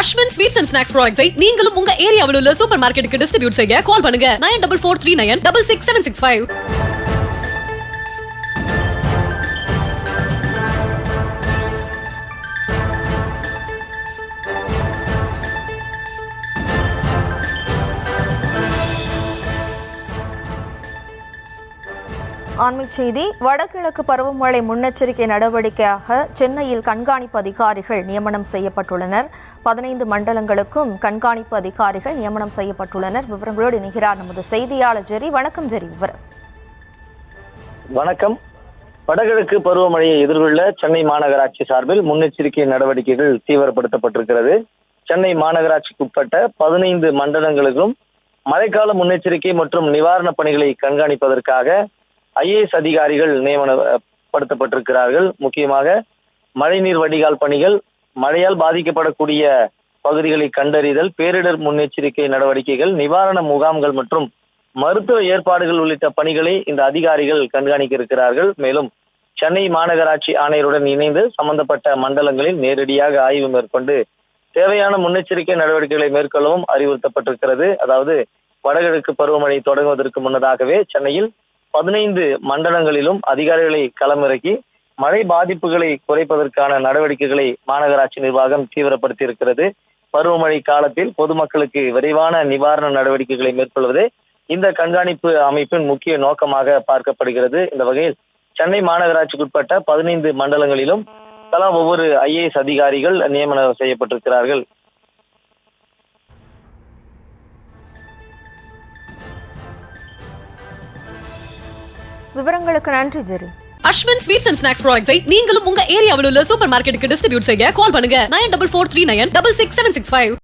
Ashwin sweets and snacks ப்ராடக்ட்ஸை நீங்களும் உங்க ஏரியாவில் உள்ள சூப்பர் மார்க்கெட்டுக்கு டிஸ்ட்ரிபியூட் செய்ய கால் பண்ணுங்க 9443966765. ஆன்மீக செய்தி. வடகிழக்கு பருவமழை முன்னெச்சரிக்கை நடவடிக்கையாக சென்னையில் கண்காணிப்பு அதிகாரிகள் நியமனம் செய்யப்பட்டுள்ளனர். 15 மண்டலங்களுக்கும் கண்காணிப்பு அதிகாரிகள் நியமனம் செய்யப்பட்டுள்ளனர். விவரங்களோடு இணைகிறார் நமது செய்தியாளர் ஜெரி. வணக்கம் ஜெரி. விவரம். வணக்கம். வடகிழக்கு பருவமழையை எதிர்கொள்ள சென்னை மாநகராட்சி சார்பில் முன்னெச்சரிக்கை நடவடிக்கைகள் தீவிரப்படுத்தப்பட்டிருக்கிறது. சென்னை மாநகராட்சிக்குட்பட்ட 15 மண்டலங்களுக்கும் மழைக்கால முன்னெச்சரிக்கை மற்றும் நிவாரண பணிகளை கண்காணிப்பதற்காக IAS அதிகாரிகள் நியமனப்படுத்தப்பட்டிருக்கிறார்கள். முக்கியமாக மழைநீர் வடிகால் பணிகள், மழையால் பாதிக்கப்படக்கூடிய பகுதிகளை கண்டறிதல், பேரிடர் முன்னெச்சரிக்கை நடவடிக்கைகள், நிவாரண முகாம்கள் மற்றும் மருத்துவ ஏற்பாடுகள் உள்ளிட்ட பணிகளை இந்த அதிகாரிகள் கண்காணிக்க இருக்கிறார்கள். மேலும் சென்னை மாநகராட்சி ஆணையருடன் இணைந்து சம்பந்தப்பட்ட மண்டலங்களில் நேரடியாக ஆய்வு மேற்கொண்டு தேவையான முன்னெச்சரிக்கை நடவடிக்கைகளை மேற்கொள்ளவும் அறிவுறுத்தப்பட்டிருக்கிறது. அதாவது வடகிழக்கு பருவமழை தொடங்குவதற்கு முன்னதாகவே சென்னையில் 15 மண்டலங்களிலும் அதிகாரிகளை களமிறக்கி மழை பாதிப்புகளை குறைப்பதற்கான நடவடிக்கைகளை மாநகராட்சி நிர்வாகம் தீவிரப்படுத்தி இருக்கிறது. பருவமழை காலத்தில் பொதுமக்களுக்கு விரைவான நிவாரண நடவடிக்கைகளை மேற்கொள்வதே இந்த கண்காணிப்பு அமைப்பின் முக்கிய நோக்கமாக பார்க்கப்படுகிறது. இந்த வகையில் சென்னை மாநகராட்சிக்குட்பட்ட 15 மண்டலங்களிலும் தலா ஒவ்வொரு IAS அதிகாரிகள் நியமனம் செய்யப்பட்டிருக்கிறார்கள். விவரங்களுக்கு நன்றி ஜெரி. அஸ்வின் ஸ்வீட்ஸ் அண்ட் ஸ்நாக்ஸ் ப்ராடக்ட்ஸை நீங்களும் உங்க ஏரியாவில் உள்ள சூப்பர் மார்க்கெட்டுக்கு டிஸ்ட்ரிபியூட் செய்ய கால் பண்ணுங்க 9443966765.